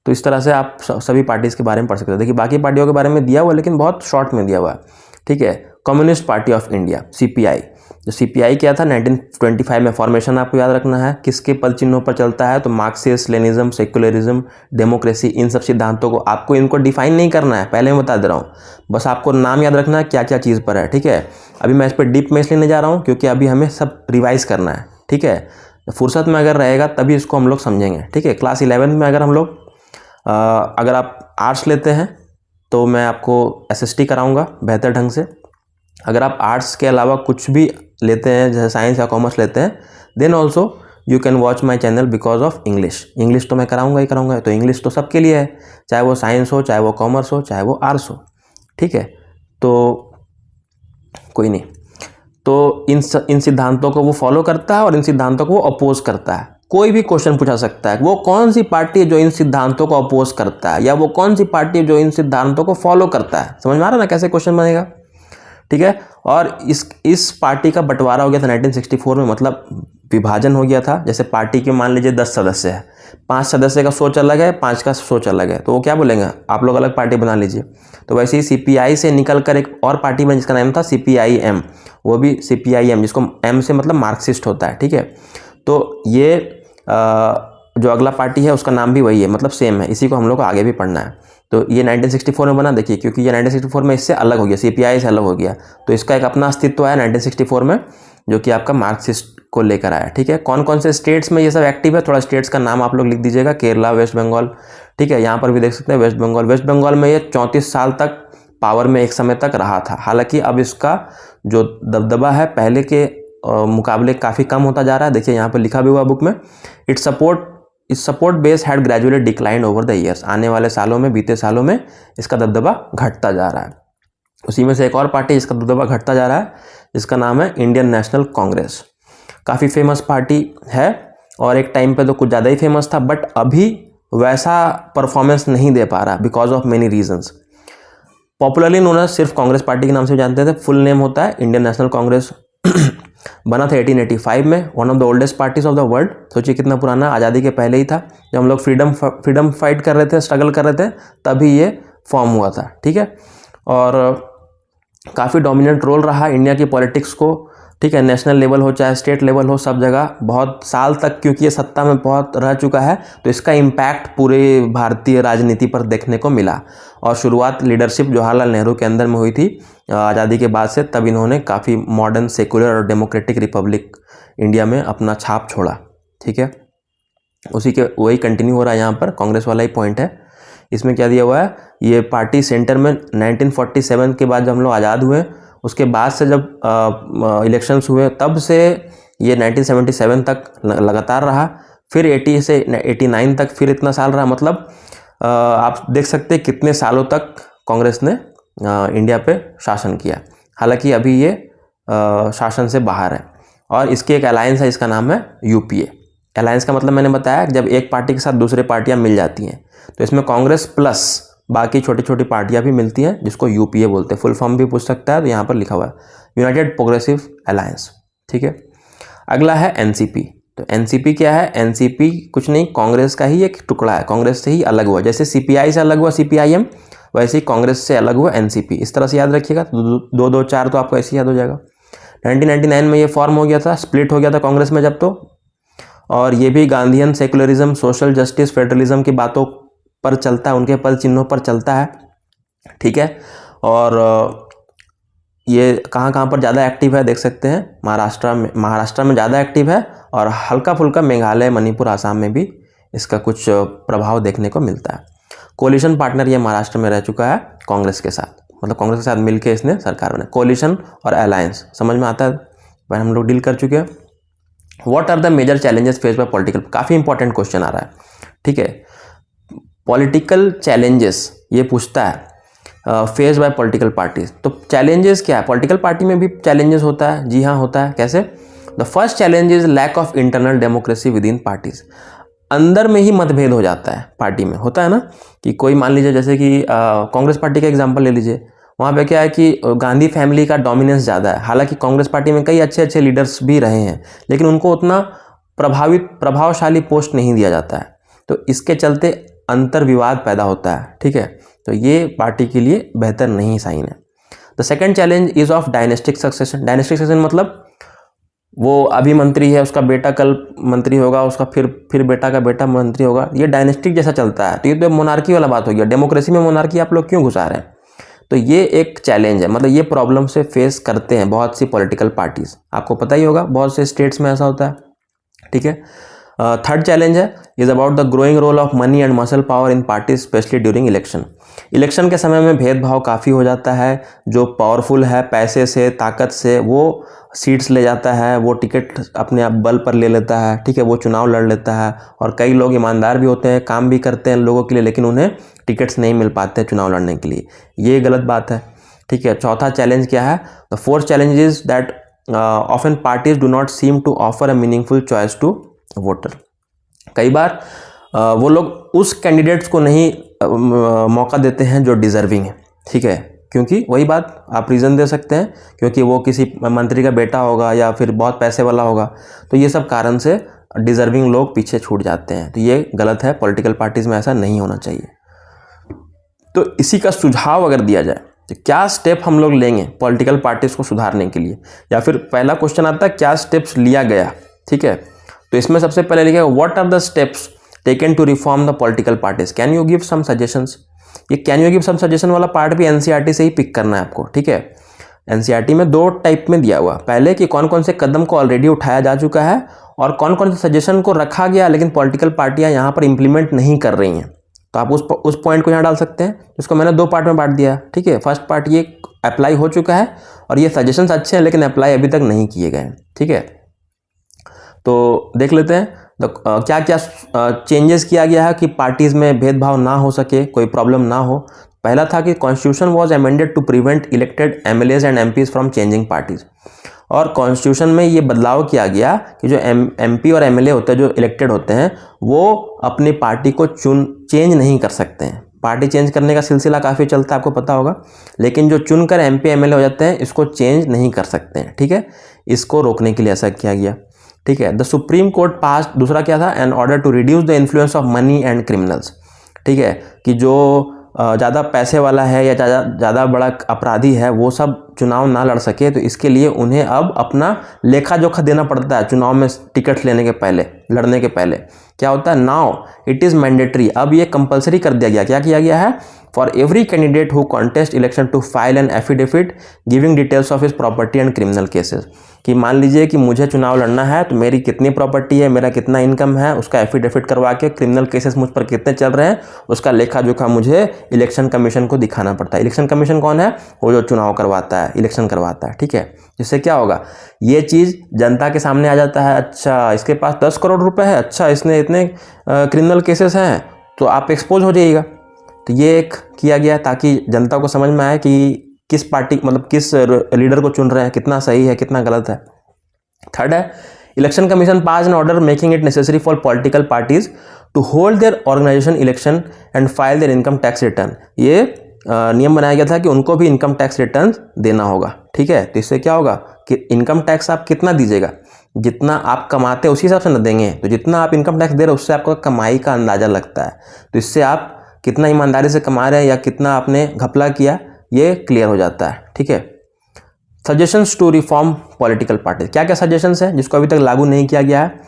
Speaker 1: तो इस तरह से आप सभी पार्टीज़ के बारे में पढ़ सकते हैं। देखिए बाकी पार्टियों के बारे में दिया हुआ है लेकिन बहुत शॉर्ट में दिया हुआ है, ठीक है। Communist party of India, CPI। जो CPI क्या था, 1925 में फॉर्मेशन आपको याद रखना है। किसके पद चिन्हों पर चलता है, तो मार्क्सिस्ट, लेनिज्म, सेक्युलरिज्म, डेमोक्रेसी, इन सब सिद्धांतों को आपको इनको डिफाइन नहीं करना है, पहले मैं बता दे रहा हूँ, बस आपको नाम याद रखना है क्या क्या चीज़ पर है, ठीक है। अभी मैं इस पर डीप में इसलिए नहीं जा रहा हूँ क्योंकि अभी हमें सब रिवाइज करना है, ठीक है। फुर्सत में अगर रहेगा तभी इसको हम लोग समझेंगे, ठीक है। क्लास 11 में अगर हम लोग अगर आप आर्ट्स लेते हैं तो मैं आपको SST कराऊंगा बेहतर ढंग से। अगर आप आर्ट्स के अलावा कुछ भी लेते हैं, जैसे साइंस या कॉमर्स लेते हैं, then also you can watch my channel because of English तो मैं कराऊंगा ही कराऊंगा। तो इंग्लिश तो सबके लिए है, चाहे वो साइंस हो, चाहे वो कॉमर्स हो, चाहे वो आर्ट्स हो, ठीक है। तो कोई नहीं, तो इन सिद्धांतों को वो फॉलो करता है और इन सिद्धांतों को वो अपोज करता है। कोई भी क्वेश्चन पूछा सकता है, वो कौन सी पार्टी है जो इन सिद्धांतों को अपोज करता है, या वो कौन सी पार्टी है जो इन सिद्धांतों को फॉलो करता है। समझ में आ रहा है ना कैसे क्वेश्चन बनेगा, ठीक है। और इस पार्टी का बंटवारा हो गया था 1964 में, मतलब विभाजन हो गया था। जैसे पार्टी के मान लीजिए 10 सदस्य है, 5 सदस्य का सोच अलग है, 5 का सोच अलग है, तो वो क्या बोलेंगे, आप लोग अलग पार्टी बना लीजिए। तो वैसे ही CPI से निकल कर एक और पार्टी बनी जिसका नाम था CPIM, वो भी CPIM, जिसको M से मतलब मार्क्सिस्ट होता है, ठीक है। तो ये जो अगला पार्टी है उसका नाम भी वही है, मतलब सेम है, इसी को हम लोग को आगे भी पढ़ना है। तो ये 1964 में बना, देखिए क्योंकि ये 1964 में इससे अलग हो गया, CPI से अलग हो गया, तो इसका एक अपना अस्तित्व है 1964 में, जो कि आपका मार्क्सिस्ट को लेकर आया, ठीक है। कौन कौन से स्टेट्स में ये सब एक्टिव है, थोड़ा स्टेट्स का नाम आप लोग लिख दीजिएगा, केरला, वेस्ट बंगाल, ठीक है। यहाँ पर भी देख सकते हैं वेस्ट बंगाल में ये 34 साल तक पावर में एक समय तक रहा था। हालांकि अब इसका जो दबदबा है पहले के मुकाबले काफ़ी कम होता जा रहा है। देखिए यहाँ पर लिखा भी हुआ बुक में, it's support base had gradually decline over the years. आने वाले सालों में, बीते सालों में इसका दबदबा घटता जा रहा है। उसी में से एक और पार्टी जिसका दबदबा घटता जा रहा है, जिसका नाम है इंडियन नेशनल कांग्रेस। काफ़ी फेमस पार्टी है और एक टाइम पे तो कुछ ज़्यादा ही फेमस था, बट अभी वैसा परफॉर्मेंस नहीं दे पा रहा because of many reasons. Popularly known as सिर्फ कांग्रेस पार्टी के नाम से जानते थे, फुल नेम होता है इंडियन नेशनल कांग्रेस। बना था 1885 में, one of the oldest parties of the world. सोचिए कितना पुराना, आज़ादी के पहले ही था, जब हम लोग फ्रीडम फाइट कर रहे थे, स्ट्रगल कर रहे थे, तभी ये फॉर्म हुआ था, ठीक है। और काफ़ी डोमिनेंट रोल रहा इंडिया की पॉलिटिक्स को, ठीक है, नेशनल लेवल हो चाहे स्टेट लेवल हो, सब जगह बहुत साल तक, क्योंकि ये सत्ता में बहुत रह चुका है, तो इसका इम्पैक्ट पूरे भारतीय राजनीति पर देखने को मिला। और शुरुआत लीडरशिप जवाहरलाल नेहरू के अंदर में हुई थी आज़ादी के बाद से, तब इन्होंने काफ़ी मॉडर्न, सेकुलर और डेमोक्रेटिक रिपब्लिक इंडिया में अपना छाप छोड़ा, ठीक है। उसी के वही कंटिन्यू हो रहा है यहाँ पर, कांग्रेस वाला ही पॉइंट है। इसमें क्या दिया हुआ है, ये पार्टी सेंटर में 1947 के बाद जब हम लोग आज़ाद हुए, उसके बाद से जब इलेक्शंस हुए, तब से ये 1977 तक लगातार रहा, फिर 80 से 89 तक फिर इतना साल रहा। मतलब आप देख सकते हैं कितने सालों तक कांग्रेस ने इंडिया पे शासन किया। हालांकि अभी ये शासन से बाहर है और इसकी एक अलायंस है, इसका नाम है UPA। अलायंस का मतलब मैंने बताया, जब एक पार्टी के साथ दूसरे पार्टियां मिल जाती हैं, तो इसमें कांग्रेस प्लस बाकी छोटी छोटी पार्टियां भी मिलती हैं, जिसको UPA बोलते हैं। फुल फॉर्म भी पूछ सकता है, तो यहाँ पर लिखा हुआ है यूनाइटेड प्रोग्रेसिव अलायंस, ठीक है। अगला है NCP। तो NCP क्या है, NCP कुछ नहीं, कांग्रेस का ही एक टुकड़ा है, कांग्रेस से ही अलग हुआ। जैसे CPI से अलग हुआ CPIM, वैसे ही कांग्रेस से अलग हुआ NCP। इस तरह से याद रखिएगा, 2-2-4 तो आपको ऐसे ही याद हो जाएगा। 1999 में ये फॉर्म हो गया था, स्प्लिट हो गया था कांग्रेस में जब, तो और ये भी Gandhian, secularism, social justice, federalism की बातों पर चलता है, उनके पद चिन्हों पर चलता है, ठीक है। और ये कहाँ कहाँ पर ज़्यादा एक्टिव है देख सकते हैं, महाराष्ट्र में ज़्यादा एक्टिव है, और हल्का फुल्का मेघालय, मणिपुर, आसाम में भी इसका कुछ प्रभाव देखने को मिलता है। कोलिशन पार्टनर ये महाराष्ट्र में रह चुका है कांग्रेस के साथ, मतलब कांग्रेस के साथ मिलकर इसने सरकार बनाई। कोलिशन और अलायंस समझ में आता है, भाई हम लोग डील कर चुके हैं। What are the major challenges face by political, काफ़ी इंपॉर्टेंट क्वेश्चन आ रहा है, ठीक है। पॉलिटिकल चैलेंजेस ये पूछता है फेस बाय पॉलिटिकल पार्टीज। तो चैलेंजेस क्या है, पॉलिटिकल पार्टी में भी चैलेंजेस होता है, जी हाँ होता है। कैसे, the first challenge is lack of internal democracy within parties. अंदर में ही मतभेद हो जाता है पार्टी में, होता है ना, कि कोई मान लीजिए जैसे कि कांग्रेस पार्टी का एग्जांपल ले लीजिए, वहाँ पे क्या है कि गांधी फैमिली का डोमिनेंस ज़्यादा है। हालांकि कांग्रेस पार्टी में कई अच्छे अच्छे लीडर्स भी रहे हैं, लेकिन उनको उतना प्रभावशाली पोस्ट नहीं दिया जाता है। तो इसके चलते अंतर विवाद पैदा होता है, ठीक है, तो ये पार्टी के लिए बेहतर नहीं साइन है। The second challenge is of dynastic succession. Dynastic succession मतलब वो अभी मंत्री है, उसका बेटा कल मंत्री होगा, उसका फिर बेटा का बेटा मंत्री होगा, ये डायनेस्टिक जैसा चलता है। तो ये तो मोनार्की वाला बात हो गया। डेमोक्रेसी में मोनार्की आप लोग क्यों घुसा रहे हैं? तो ये एक चैलेंज है, मतलब ये प्रॉब्लम से फेस करते हैं बहुत सी पॉलिटिकल पार्टीज, आपको पता ही होगा बहुत से स्टेट्स में ऐसा होता है, ठीक है। थर्ड चैलेंज है is about the growing role of money and muscle power in parties specially during election. Election के समय में भेदभाव काफ़ी हो जाता है। जो पावरफुल है पैसे से, ताकत से, वो सीट्स ले जाता है, वो टिकट अपने आप बल पर ले लेता है, ठीक है, वो चुनाव लड़ लेता है। और कई लोग ईमानदार भी होते हैं, काम भी करते हैं लोगों के लिए, लेकिन उन्हें टिकट्स नहीं मिल पाते चुनाव लड़ने के लिए, ये गलत बात है, ठीक है। चौथा चैलेंज क्या है? The fourth challenge is that often parties do not seem to offer a meaningful choice to voter. कई बार वो लोग उस कैंडिडेट्स को नहीं मौका देते हैं जो डिजर्विंग है, ठीक है, क्योंकि वही बात आप रीज़न दे सकते हैं, क्योंकि वो किसी मंत्री का बेटा होगा या फिर बहुत पैसे वाला होगा, तो ये सब कारण से डिजर्विंग लोग पीछे छूट जाते हैं। तो ये गलत है, पॉलिटिकल पार्टीज़ में ऐसा नहीं होना चाहिए। तो इसी का सुझाव अगर दिया जाए तो क्या स्टेप हम लोग लेंगे पॉलिटिकल पार्टीज़ को सुधारने के लिए, या फिर पहला क्वेश्चन आता है क्या स्टेप्स लिया गया, ठीक है। तो इसमें सबसे पहले लिखा है what are the steps taken to reform the political parties, can you give some suggestions. ये can you give some suggestion वाला पार्ट भी एनसीईआरटी से ही पिक करना है आपको, ठीक है। एनसीईआरटी में दो टाइप में दिया हुआ, पहले कि कौन कौन से कदम को ऑलरेडी उठाया जा चुका है और कौन कौन से सजेशन को रखा गया लेकिन पॉलिटिकल पार्टियां यहाँ पर इंप्लीमेंट नहीं कर रही हैं। तो आप उस पॉइंट को यहाँ डाल सकते हैं, जिसको मैंने दो पार्ट में बांट दिया, ठीक है। फर्स्ट पार्ट ये अप्लाई हो चुका है और ये सजेशंस अच्छे हैं लेकिन अप्लाई अभी तक नहीं किए गए हैं, ठीक है। तो देख लेते हैं क्या क्या चेंजेस किया गया है कि पार्टीज़ में भेदभाव ना हो सके, कोई प्रॉब्लम ना हो। पहला था कि constitution was amended to prevent elected MLAs and MPs from changing parties. और कॉन्स्टिट्यूशन में ये बदलाव किया गया कि जो एमपी और एमएलए होते हैं, जो इलेक्टेड होते हैं, वो अपनी पार्टी को चेंज नहीं कर सकते हैं। पार्टी चेंज करने का सिलसिला काफ़ी चलता है, आपको पता होगा, लेकिन जो चुनकर एमपी एमएलए हो जाते हैं इसको चेंज नहीं कर सकते हैं, ठीक है। इसको रोकने के लिए ऐसा किया गया, ठीक है। द सुप्रीम कोर्ट पास, दूसरा क्या था, an order to reduce the influence of money and criminals, ठीक है, कि जो ज़्यादा पैसे वाला है या ज़्यादा बड़ा अपराधी है वो सब चुनाव ना लड़ सके, तो इसके लिए उन्हें अब अपना लेखा जोखा देना पड़ता है चुनाव में टिकट लेने के पहले, लड़ने के पहले। क्या होता है, नाउ इट इज़ मैंडेटरी, अब ये कंपलसरी कर दिया गया। क्या किया गया है, for every candidate who contest election to file an affidavit giving details of his property and criminal cases. कि मान लीजिए कि मुझे चुनाव लड़ना है तो मेरी कितनी प्रॉपर्टी है, मेरा कितना इनकम है, उसका एफिडेविट करवा के क्रिमिनल केसेस मुझ पर कितने चल रहे हैं, उसका लेखा जोखा मुझे इलेक्शन कमीशन को दिखाना पड़ता है। इलेक्शन कमीशन कौन है, वो जो चुनाव करवाता है, इलेक्शन करवाता है, ठीक है। जिससे क्या होगा, ये चीज़ जनता के सामने आ जाता है, अच्छा इसके पास 10 करोड़ रुपए है, अच्छा इसने इतने क्रिमिनल केसेस हैं, तो आप एक्सपोज हो जाइएगा। तो ये एक किया गया ताकि जनता को समझ में आए कि किस पार्टी, मतलब किस लीडर को चुन रहे हैं, कितना सही है कितना गलत है। थर्ड है, election commission passed an order making it necessary for political parties to hold their organisation election and file their income tax return. ये नियम बनाया गया था कि उनको भी इनकम टैक्स रिटर्न देना होगा, ठीक है। तो इससे क्या होगा कि इनकम टैक्स आप कितना दीजिएगा, जितना आप कमाते हैं उसी हिसाब से न देंगे, तो जितना आप इनकम टैक्स दे रहे हो उससे आपका कमाई का अंदाजा लगता है। तो इससे आप कितना ईमानदारी से कमा रहे हैं या कितना आपने घपला किया, ये क्लियर हो जाता है, ठीक है। Suggestions to reform political parties, क्या क्या सजेशंस है जिसको अभी तक लागू नहीं किया गया है।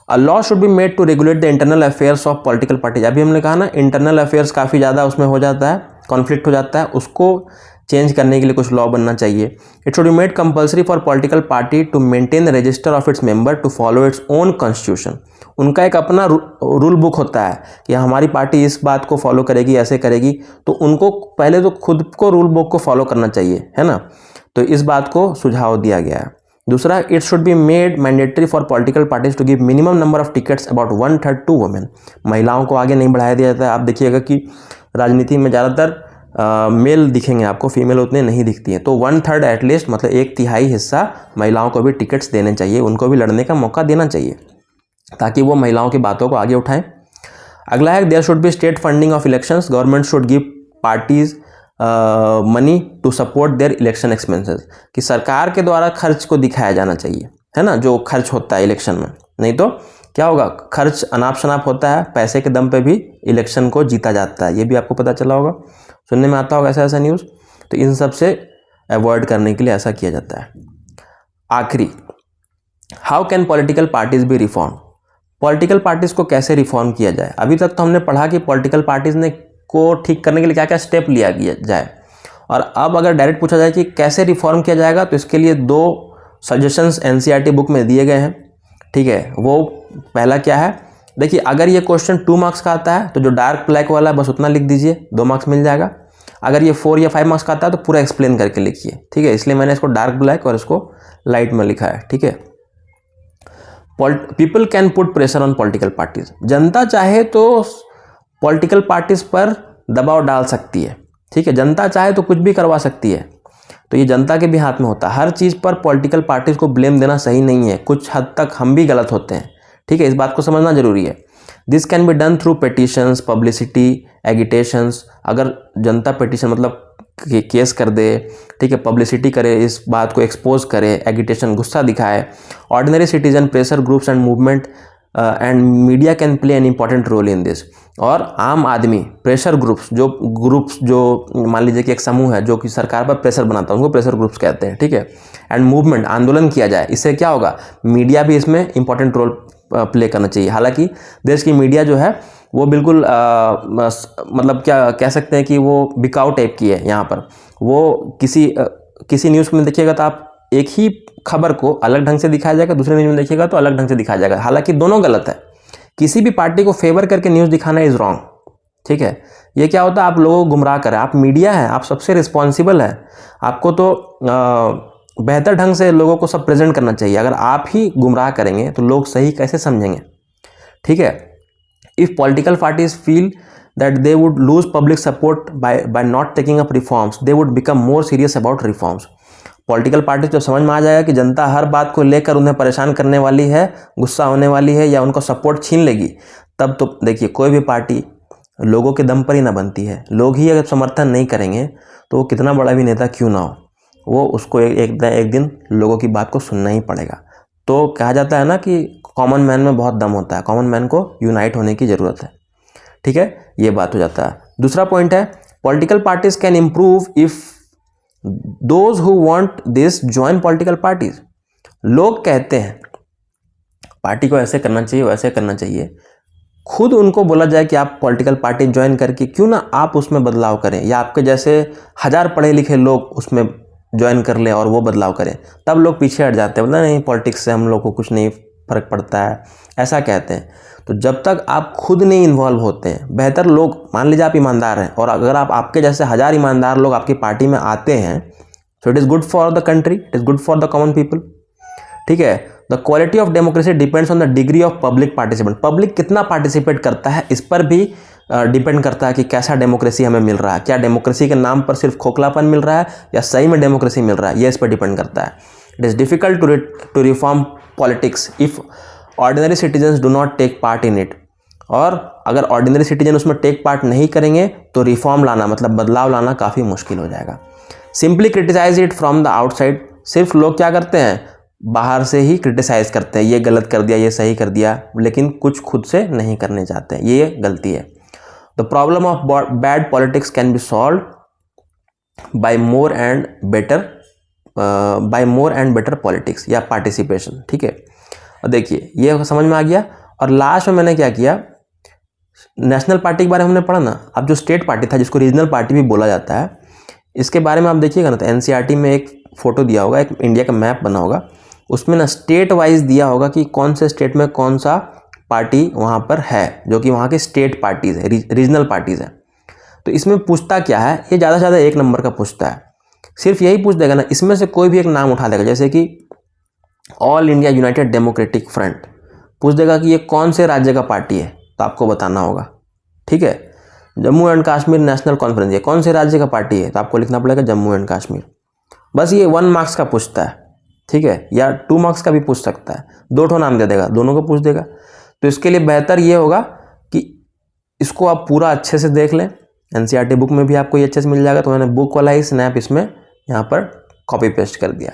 Speaker 1: A law should be made to regulate the internal affairs of political parties. अभी हमने कहा ना, इंटरनल अफेयर्स काफ़ी ज़्यादा उसमें हो जाता है, कॉन्फ्लिक्ट हो जाता है, उसको चेंज करने के लिए कुछ लॉ बनना चाहिए। It should be made compulsory for political party to maintain the register of its member to follow its own constitution. उनका एक अपना रूल बुक होता है कि हमारी पार्टी इस बात को फॉलो करेगी, ऐसे करेगी, तो उनको पहले तो खुद को रूल बुक को फॉलो करना चाहिए, है ना। तो इस बात को सुझाव दिया गया है। दूसरा, it should be made mandatory for political parties to give minimum number of tickets about 1/3 to women. महिलाओं को आगे नहीं बढ़ाया दिया जाता है। आप देखिएगा कि राजनीति में ज़्यादातर मेल दिखेंगे आपको, फीमेल उतने नहीं दिखती हैं। तो 1/3 एटलीस्ट, मतलब 1/3 हिस्सा महिलाओं को भी टिकट्स देने चाहिए, उनको भी लड़ने का मौका देना चाहिए ताकि वो महिलाओं की बातों को आगे उठाएं। अगला है, there should be state funding of elections, government should give parties money to support their election expenses. कि सरकार के द्वारा खर्च को दिखाया जाना चाहिए, है ना, जो खर्च होता है इलेक्शन में। नहीं तो क्या होगा, खर्च अनाप शनाप होता है, पैसे के दम पे भी इलेक्शन को जीता जाता है, ये भी आपको पता चला होगा, सुनने में आता होगा ऐसा ऐसा न्यूज़। तो इन सब से अवॉइड करने के लिए ऐसा किया जाता है। आखिरी, how can political parties B reform, political parties को कैसे रिफॉर्म किया जाए। अभी तक तो हमने पढ़ा कि पॉलिटिकल पार्टीज ने को ठीक करने के लिए क्या क्या स्टेप लिया जाए, और अब अगर डायरेक्ट पूछा जाए कि कैसे रिफॉर्म किया जाएगा, तो इसके लिए 2 सजेशंस एनसीईआरटी बुक में दिए गए हैं। ठीक है, वो पहला क्या है, देखिए अगर ये क्वेश्चन 2 मार्क्स का आता है तो जो डार्क ब्लैक वाला है बस उतना लिख दीजिए, 2 मार्क्स मिल जाएगा। अगर ये 4 या 5 मार्क्स का आता है तो पूरा एक्सप्लेन करके लिखिए। ठीक है, इसलिए मैंने इसको डार्क ब्लैक और इसको लाइट में लिखा है। ठीक है, people can put pressure on political parties, जनता चाहे तो पॉलिटिकल पार्टीज पर दबाव डाल सकती है। ठीक है, जनता चाहे तो कुछ भी करवा सकती है, तो ये जनता के भी हाथ में होता है। हर चीज़ पर पॉलिटिकल पार्टीज को ब्लेम देना सही नहीं है, कुछ हद तक हम भी गलत होते हैं। ठीक है, इस बात को समझना जरूरी है। This can be done through petitions, publicity, agitations. अगर जनता पिटिशन मतलब केस कर दे, ठीक है, पब्लिसिटी करे, इस बात को एक्सपोज करे, एगिटेशन गुस्सा दिखाए, ordinary citizen, pressure groups and movement and media can play an important role in this. और आम आदमी, प्रेशर ग्रुप्स जो मान लीजिए कि एक समूह है जो कि सरकार पर प्रेशर बनाता है, उनको प्रेशर ग्रुप्स कहते हैं। ठीक है, एंड मूवमेंट, आंदोलन किया जाए, इससे क्या होगा, मीडिया भी इसमें इंपॉर्टेंट रोल प्ले करना चाहिए। हालांकि देश की मीडिया जो है वो बिल्कुल मतलब क्या कह सकते हैं कि वो बिकाऊ टाइप की है। यहाँ पर वो किसी न्यूज़ में देखिएगा तो आप एक ही खबर को अलग ढंग से दिखाया जाएगा, दूसरे न्यूज़ में देखिएगा तो अलग ढंग से दिखाया जाएगा, हालांकि दोनों गलत है। किसी भी पार्टी को फेवर करके न्यूज़ दिखाना इज़ रॉन्ग। ठीक है, ये क्या होता है, आप लोगों को गुमराह करें। आप मीडिया है, आप सबसे रिस्पॉन्सिबल है, आपको तो बेहतर ढंग से लोगों को सब प्रेजेंट करना चाहिए। अगर आप ही गुमराह करेंगे तो लोग सही कैसे समझेंगे। ठीक है, if political parties feel that they would lose public support bye not taking up reforms, they would become more serious about reforms. Political parties जब समझ में आ जाएगा कि जनता हर बात को लेकर उन्हें परेशान करने वाली है, गुस्सा होने वाली है या उनको सपोर्ट छीन लेगी, तब तो देखिए कोई भी पार्टी लोगों के दम पर ही ना बनती है। लोग ही अगर समर्थन नहीं करेंगे तो वो कितना बड़ा भी नेता क्यों ना हो, वो उसको एक दिन लोगों की बात को सुनना ही पड़ेगा। तो कहा जाता है ना कि कॉमन मैन में बहुत दम होता है, कॉमन मैन को यूनाइट होने की ज़रूरत है। ठीक है, ये बात हो जाता है। दूसरा पॉइंट है, political parties can improve if those who want this join political parties. लोग कहते हैं पार्टी को ऐसे करना चाहिए, वैसे करना चाहिए, खुद उनको बोला जाए कि आप पॉलिटिकल पार्टी ज्वाइन करके क्यों ना आप उसमें बदलाव करें, या आपके जैसे 1000 पढ़े लिखे लोग उसमें ज्वाइन कर लें और वो बदलाव करें, तब लोग पीछे हट जाते हैं, बोलते नहीं पॉलिटिक्स से हम लोग को कुछ नहीं फर्क पड़ता है, ऐसा कहते हैं। तो जब तक आप खुद नहीं इन्वॉल्व होते हैं, बेहतर लोग, मान लीजिए आप ईमानदार हैं और अगर आपके जैसे 1000 ईमानदार लोग आपकी पार्टी में आते हैं, so it is good for the country, it is good for the common people. ठीक है, the quality of democracy depends on the degree of public participant. Public कितना पार्टिसिपेट करता है इस पर भी डिपेंड करता है कि कैसा डेमोक्रेसी हमें मिल रहा है। क्या डेमोक्रेसी के नाम पर सिर्फ खोखलापन मिल रहा है या सही में डेमोक्रेसी मिल रहा है, ये इस पर डिपेंड करता है। It is difficult to reform politics if ordinary citizens do not take part in it. और अगर ऑर्डिनरी सिटीजन उसमें टेक पार्ट नहीं करेंगे तो रिफॉर्म लाना मतलब बदलाव लाना काफ़ी मुश्किल हो जाएगा। Simply criticise it from the outside. सिर्फ लोग क्या करते हैं, बाहर से ही क्रिटिसाइज करते हैं, ये गलत कर दिया, ये सही कर दिया, लेकिन कुछ खुद से नहीं करने चाहते हैं, ये गलती है। The problem of bad politics can be solve by more and better politics या पार्टिसिपेशन। ठीक है, और देखिए ये समझ में आ गया। और लास्ट में मैंने क्या किया, नेशनल पार्टी के बारे में हमने पढ़ा ना, अब जो स्टेट पार्टी था जिसको रीजनल पार्टी भी बोला जाता है, इसके बारे में आप देखिएगा ना तो एनसीईआरटी में एक फोटो दिया होगा, एक इंडिया का मैप बना होगा, उसमें ना स्टेट वाइज दिया होगा कि कौन से स्टेट में कौन सा पार्टी वहाँ पर है, जो कि वहाँ के स्टेट पार्टीज़ है, रीजनल पार्टीज़ है। तो इसमें पूछता क्या है, ये ज़्यादा से ज़्यादा 1 नंबर का पूछता है, सिर्फ यही पूछ देगा ना, इसमें से कोई भी एक नाम उठा देगा, जैसे कि all India United democratic front, पूछ देगा कि ये कौन से राज्य का पार्टी है, तो आपको बताना होगा। ठीक है, Jammu and Kashmir national conference, ये कौन से राज्य का पार्टी है, तो आपको लिखना पड़ेगा जम्मू एंड कश्मीर। बस ये 1 मार्क्स का पूछता है। ठीक है, या 2 मार्क्स का भी पूछ सकता है, 2 नाम दे देगा, दोनों को पूछ देगा। तो इसके लिए बेहतर ये होगा कि इसको आप पूरा अच्छे से देख लें। एनसीईआरटी बुक में भी आपको ये अच्छे से मिल जाएगा, तो मैंने बुक वाला ही स्नैप इसमें यहाँ पर कॉपी पेस्ट कर दिया,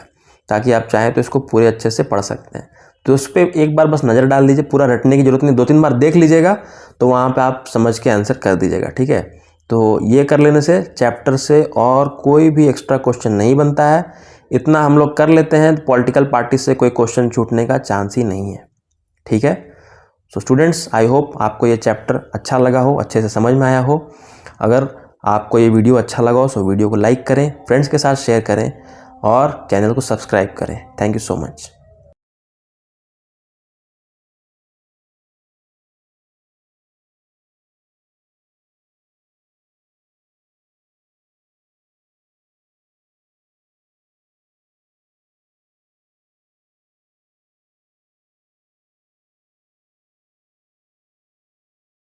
Speaker 1: ताकि आप चाहें तो इसको पूरे अच्छे से पढ़ सकते हैं। तो उस पर एक बार बस नज़र डाल दीजिए, पूरा रटने की ज़रूरत नहीं, 2-3 बार देख लीजिएगा तो वहाँ पे आप समझ के आंसर कर दीजिएगा, ठीक है। तो ये कर लेने से चैप्टर से और कोई भी एक्स्ट्रा क्वेश्चन नहीं बनता है। इतना हम लोग कर लेते हैं तो पॉलिटिकल पार्टी से कोई क्वेश्चन छूटने का चांस ही नहीं है, ठीक है। सो स्टूडेंट्स, आई होप आपको ये चैप्टर अच्छा लगा हो, अच्छे से समझ में आया हो। अगर आपको ये वीडियो अच्छा लगा हो तो वीडियो को लाइक करें, फ्रेंड्स के साथ शेयर करें और चैनल को सब्सक्राइब करें। Thank you so much.